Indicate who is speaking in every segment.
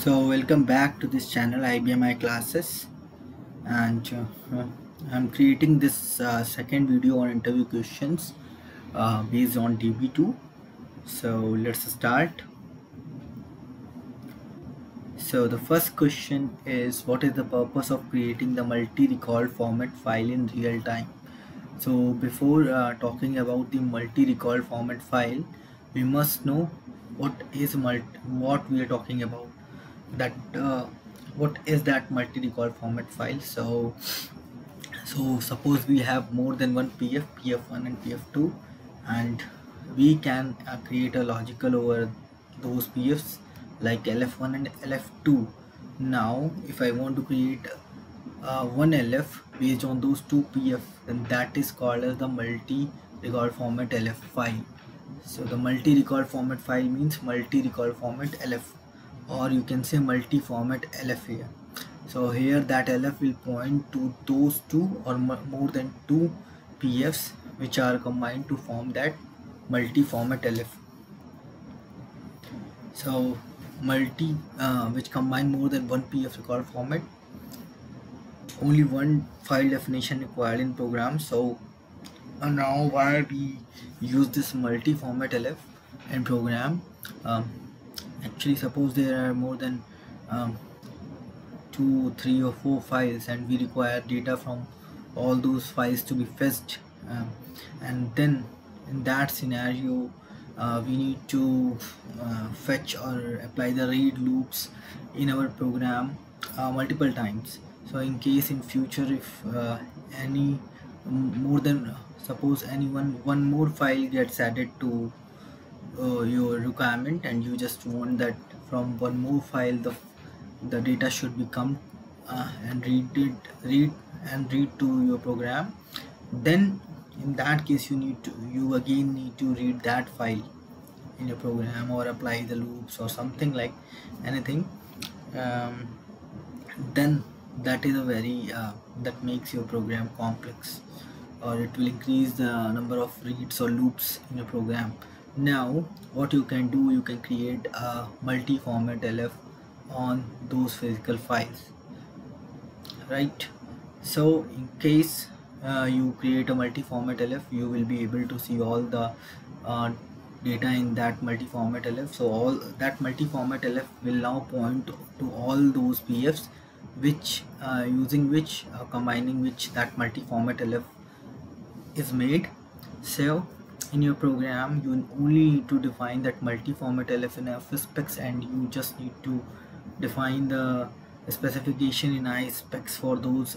Speaker 1: So welcome back to this channel IBMI classes, and I'm creating this second video on interview questions based on DB2. So let's start. So the first question is, what is the purpose of creating the multi-record format file in real time? So before talking about the multi-record format file, we must know what we are talking about. That what is that multi-record format file? So suppose we have more than one pf1 and pf2, and we can create a logical over those pfs like lf1 and lf2. Now if I want to create one lf based on those two pf, then that is called as the multi-record format lf file. So the multi-record format file means multi-record format lf, or you can say multi-format lf here. So here that lf will point to those two or more than two pfs which are combined to form that multi-format lf. So which combine more than one pf record format, only one file definition required in program. So now why we use this multi-format lf in program? Actually, suppose there are more than two, three or four files, and we require data from all those files to be fetched, and then in that scenario we need to fetch or apply the read loops in our program multiple times. So in case in future, if any more than suppose one more file gets added to your requirement, and you just want that from one more file the data should become and read to your program, then in that case you again need to read that file in your program or apply the loops or something like anything. Then that is a very that makes your program complex, or it will increase the number of reads or loops in your program. Now what you can do, you can create a multi-format lf on those physical files, right? So in case you create a multi-format lf, you will be able to see all the data in that multi-format lf. So all that multi-format lf will now point to all those pfs which combining which that multi-format lf is made. So in your program you only need to define that multi-format lf in fspecs, and you just need to define the specification in ispecs for those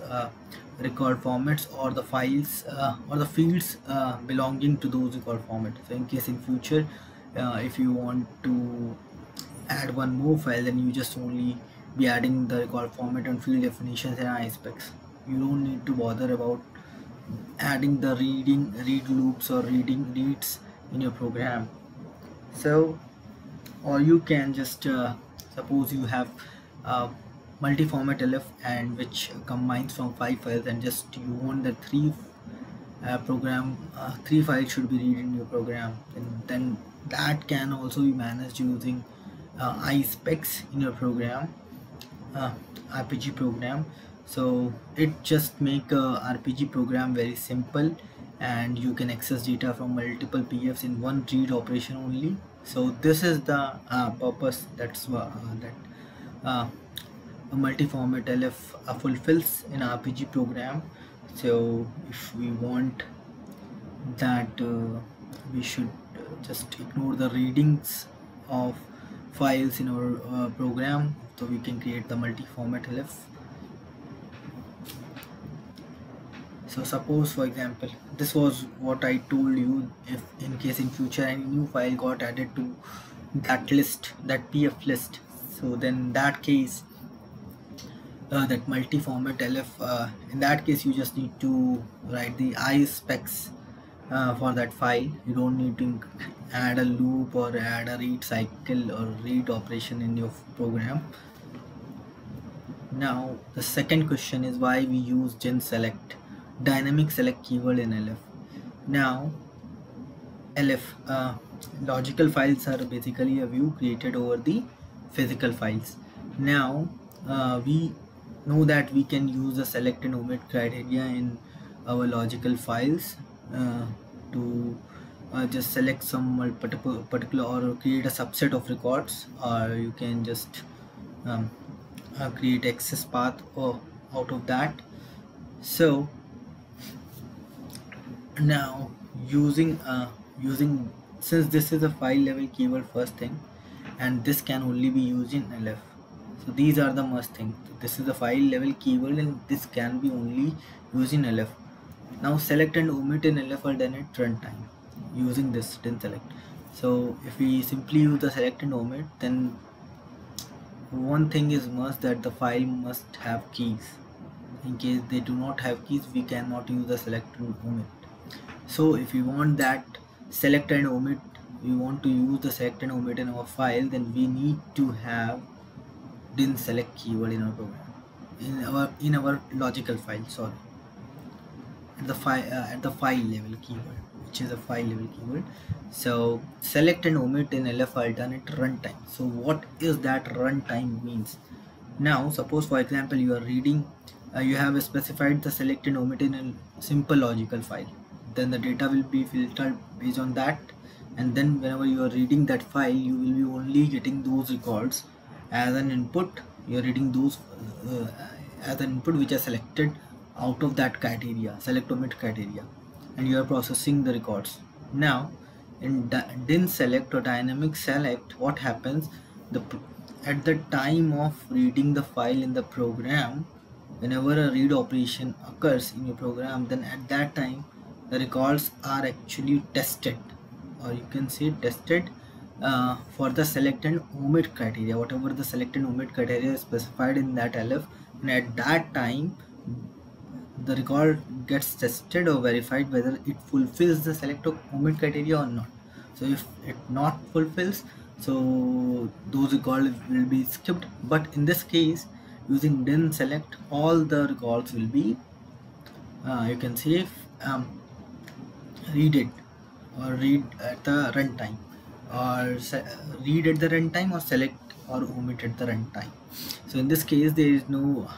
Speaker 1: record formats or the files or the fields belonging to those record formats. So in case in future if you want to add one more file, then you just only be adding the record format and field definitions in ispecs. You don't need to bother about adding the read loops or reads in your program. So or you can just suppose you have multi-format lf and which combines from 5 files, and just you want the three files should be read in your program, and then that can also be managed using ispecs in your program, RPG program. So it just make a RPG program very simple, and you can access data from multiple pfs in one read operation only. So this is the purpose that a multi-format lf fulfills in RPG program. So if we want that we should just ignore the readings of files in our program, so we can create the multi-format lf. So suppose, for example, this was what I told you, if in case in future any new file got added to that list, that pf list, so then in that case that multi-format lf, in that case you just need to write the ispecs for that file. You don't need to add a loop or add a read cycle or read operation in your program. Now the second question is why we use gen select, dynamic select keyword in lf. Now lf logical files are basically a view created over the physical files. Now we know that we can use the select and omit criteria in our logical files to just select some particular or create a subset of records, or you can just um, create access path or out of that. So now using since this is a file level keyword first thing, and this can only be used in LF, so these are the must things. This is a file level keyword and this can be only used in LF. Now select and omit in LF are done at runtime using this didn't select. So if we simply use the select and omit, then one thing is must, that the file must have keys. In case they do not have keys, we cannot use the select and omit. So if we want that select and omit, we want to use the select and omit in our file, then we need to have didn't select keyword in our program, in our logical file, sorry, at the file level keyword, which is a file level keyword. So select and omit in LF are done at runtime. So what is that runtime means? Now suppose for example you are reading, you have specified the select and omit in a simple logical file, then the data will be filtered based on that, and then whenever you are reading that file, you will be only getting those records as an input. You are reading those as an input which are selected out of that criteria, select omit criteria, and you are processing the records. Now in didn't select or dynamic select, what happens, at the time of reading the file in the program, whenever a read operation occurs in your program, then at that time the records are actually tested, or you can say tested for the select and omit criteria, whatever the select and omit criteria is specified in that LF, and at that time the record gets tested or verified whether it fulfills the select or omit criteria or not. So if it not fulfills, so those records will be skipped. But in this case, using didn't select, all the records will be you can say read it or read at the runtime, or read at the runtime, or select or omit at the runtime. So in this case there is no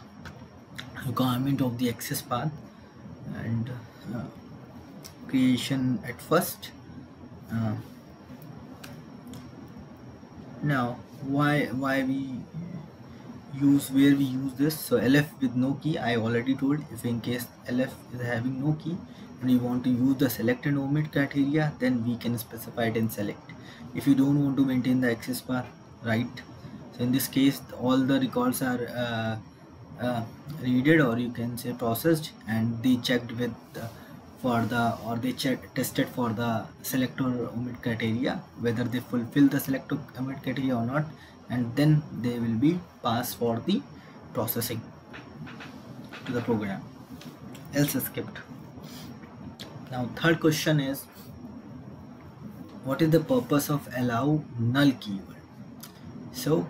Speaker 1: requirement of the access path and creation at first. Now why we use, where we use this? So LF with no key, I already told. If in case LF is having no key and we want to use the select and omit criteria, then we can specify it in select. If you don't want to maintain the access path, right? So in this case all the records are readed, or you can say processed, and they checked with tested for the select or omit criteria, whether they fulfill the select or omit criteria or not, and then they will be passed for the processing to the program, else skipped. Now third question is, what is the purpose of allow null keyword? So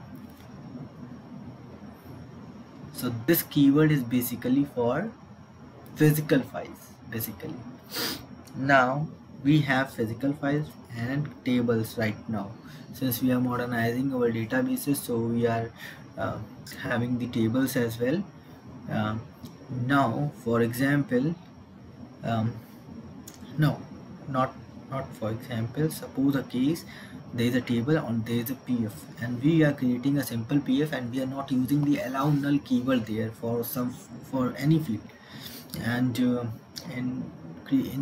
Speaker 1: this keyword is basically for physical files basically. Now we have physical files and tables right now, since we are modernizing our databases, so we are having the tables as well. Now for example, no, not for example, suppose a case, there is a table and there is a PF, and we are creating a simple PF, and we are not using the allow null keyword there for any field. And in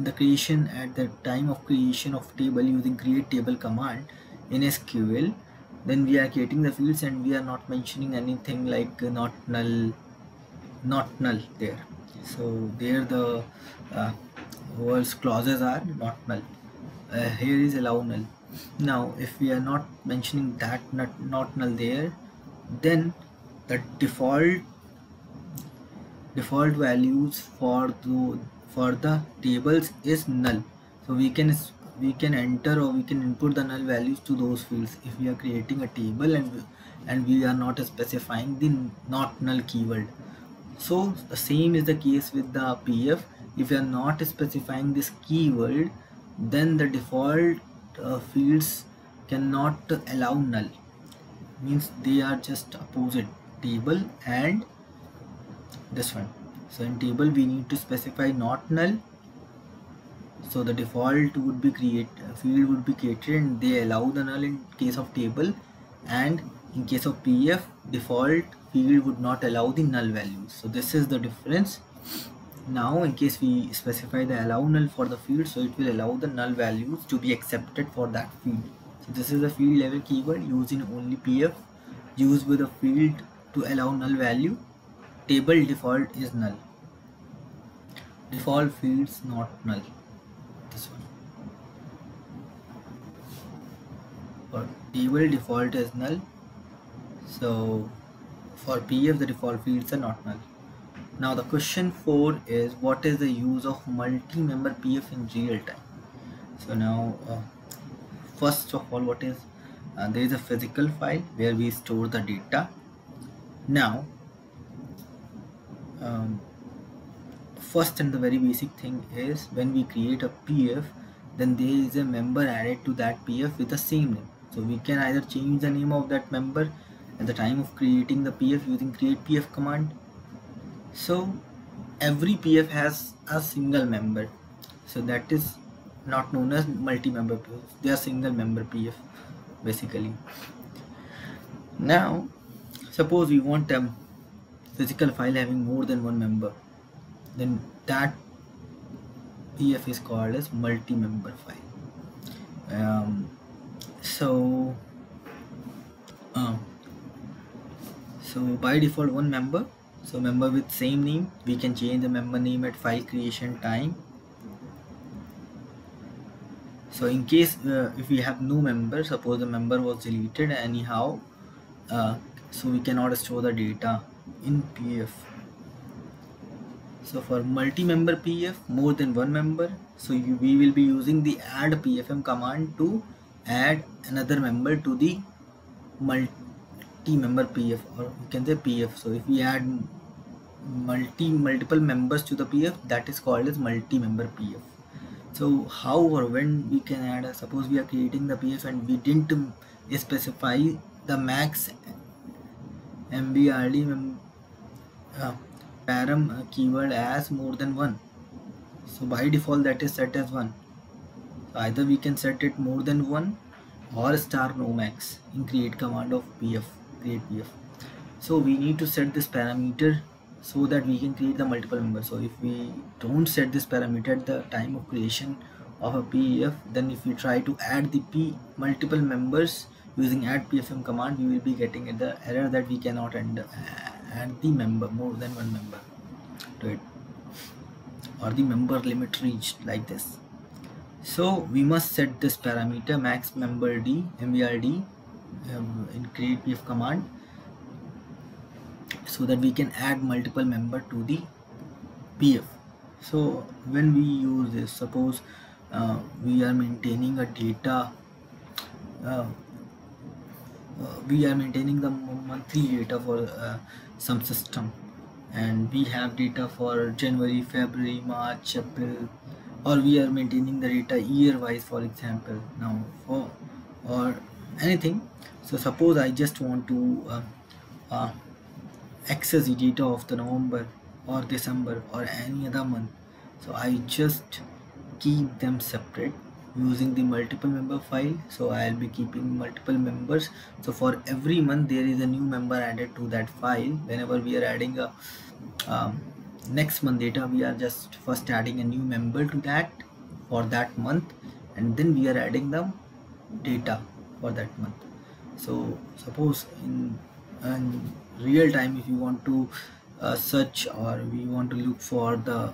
Speaker 1: the creation, at the time of creation of table, using create table command in SQL, then we are creating the fields and we are not mentioning anything like not null there. So there the words clauses are not null. Here is allow null. Now if we are not mentioning that not null there, then the default values for the tables is null. So we can enter, or we can input the null values to those fields if we are creating a table and we are not specifying the not null keyword. So the same is the case with the PF. If you are not specifying this keyword, then the default fields cannot allow null. means they are just opposite, table and this one. So in table we need to specify not null, so the default would be field would be created and they allow the null in case of table, and in case of PF default field would not allow the null values. So this is the difference. Now in case we specify the allow null for the field, so it will allow the null values to be accepted for that field. So this is the field level keyword used in only PF, used with a field to allow null value. Table default is null, default fields not null. This one. For table default is null, so for PF the default fields are not null. Now the question 4 is, what is the use of multi-member PF in real time? So now first of all, what is there is a physical file where we store the data. Now first and the very basic thing is, when we create a PF, then there is a member added to that PF with the same name. So we can either change the name of that member at the time of creating the PF using create PF command. So every PF has a single member, so that is not known as multi-member PF. They are single member PF basically. Now suppose we want a physical file having more than one member, then that PF is called as multi-member file. So by default one member, so member with same name, we can change the member name at file creation time. So in case if we have no member, suppose the member was deleted anyhow, so we cannot store the data in PF. So for multi-member PF, more than one member, so we will be using the add PFM command to add another member to the multi-member PF, or we can say PF. So if we add multiple members to the PF, that is called as multi-member PF. So how or when we can add suppose we are creating the PF and we didn't specify the max MBRD param keyword as more than one. So by default that is set as 1. So either we can set it more than 1 or star no max in create command of PF, create PF. So we need to set this parameter so that we can create the multiple members. So if we don't set this parameter at the time of creation of a PF, then if we try to add the multiple members using add PFM command, we will be getting the error that we cannot add the member, more than one member to it, or the member limit reached, like this. So we must set this parameter max member D MBRD in create PF command, so that we can add multiple member to the PF. So when we use this, suppose we are maintaining a data, we are maintaining the monthly data for some system, and we have data for January, February, March, April, or we are maintaining the data year wise, for example, now for or anything. So suppose I just want to access the data of the November or December or any other month, so I just keep them separate using the multiple member file. So I'll be keeping multiple members, so for every month there is a new member added to that file. Whenever we are adding a next month data, we are just first adding a new member to that for that month, and then we are adding the data for that month. So suppose in real time, if you want to search or we want to look for the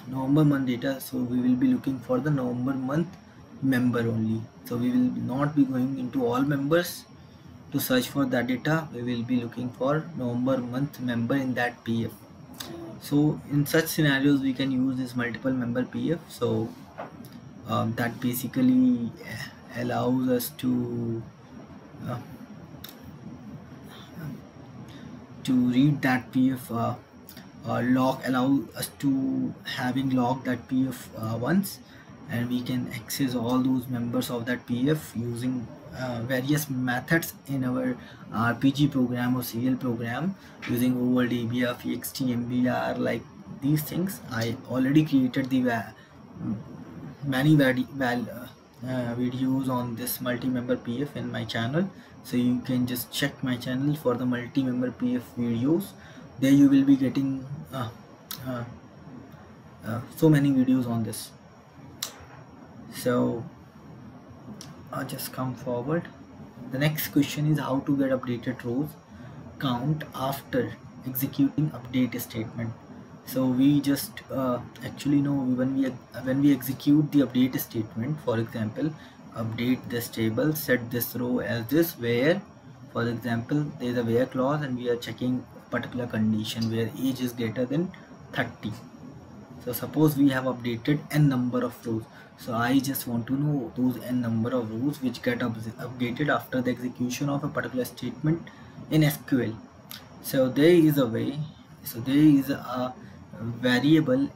Speaker 1: November month data, so we will be looking for the November month member only. So we will not be going into all members to search for that data. We will be looking for November month member in that PF. So in such scenarios we can use this multiple member PF. So that basically allows us to read that PF log, allow us to having logged that PF once, and we can access all those members of that PF using various methods in our RPG program or serial program using OVERT, ABF, EXT, MBR, like these things. I already created the many videos on this multi-member PF in my channel, so you can just check my channel for the multi-member PF videos. There you will be getting uh, so many videos on this. So I'll just come forward. The next question is how to get updated rows count after executing update statement. So we just actually know when we execute the update statement, for example, update this table, set this row as this, where, for example, there is a where clause and we are checking a particular condition where age is greater than 30. So suppose we have updated n number of rows, so I just want to know those n number of rows which get updated after the execution of a particular statement in SQL. So there is a way, so there is a variable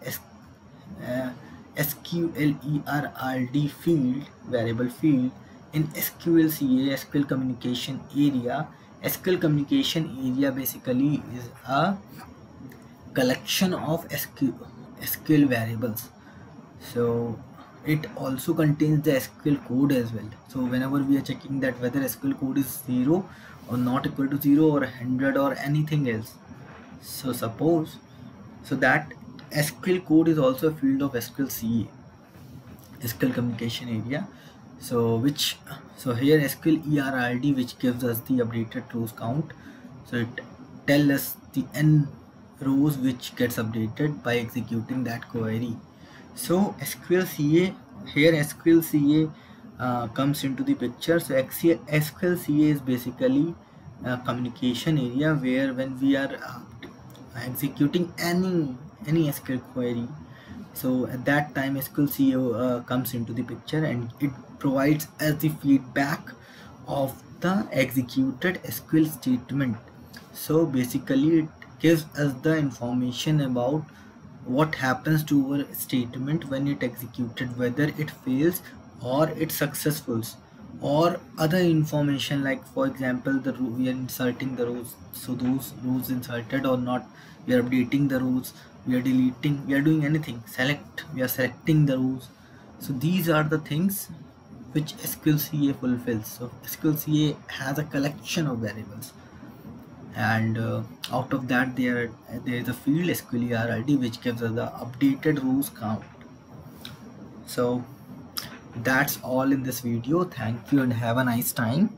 Speaker 1: SQLERRD field, variable field in SQLCA, SQL communication area. SQL communication area basically is a collection of SQL variables. So it also contains the SQL code as well. So whenever we are checking that whether SQL code is 0 or not equal to 0 or 100 or anything else, so suppose, so that SQL code is also a field of SQLCA, SQL communication area. So here SQLERRD, which gives us the updated rows count. So it tells us the n rows which gets updated by executing that query. So SQLCA, here SQLCA comes into the picture. So SQLCA is basically a communication area where when we are executing any SQL query, so at that time SQLCA comes into the picture and it provides us the feedback of the executed SQL statement. So basically it gives us the information about what happens to our statement when it executed, whether it fails or it's successful, or other information like, for example, we are inserting the rows, so those rows inserted or not, we are updating the rows, we are deleting, we are doing anything, we are selecting the rows. So these are the things which SQLCA fulfills. So SQLCA has a collection of variables, and out of that there is a field SQLERRD which gives us the updated rows count. So that's all in this video. Thank you and have a nice time.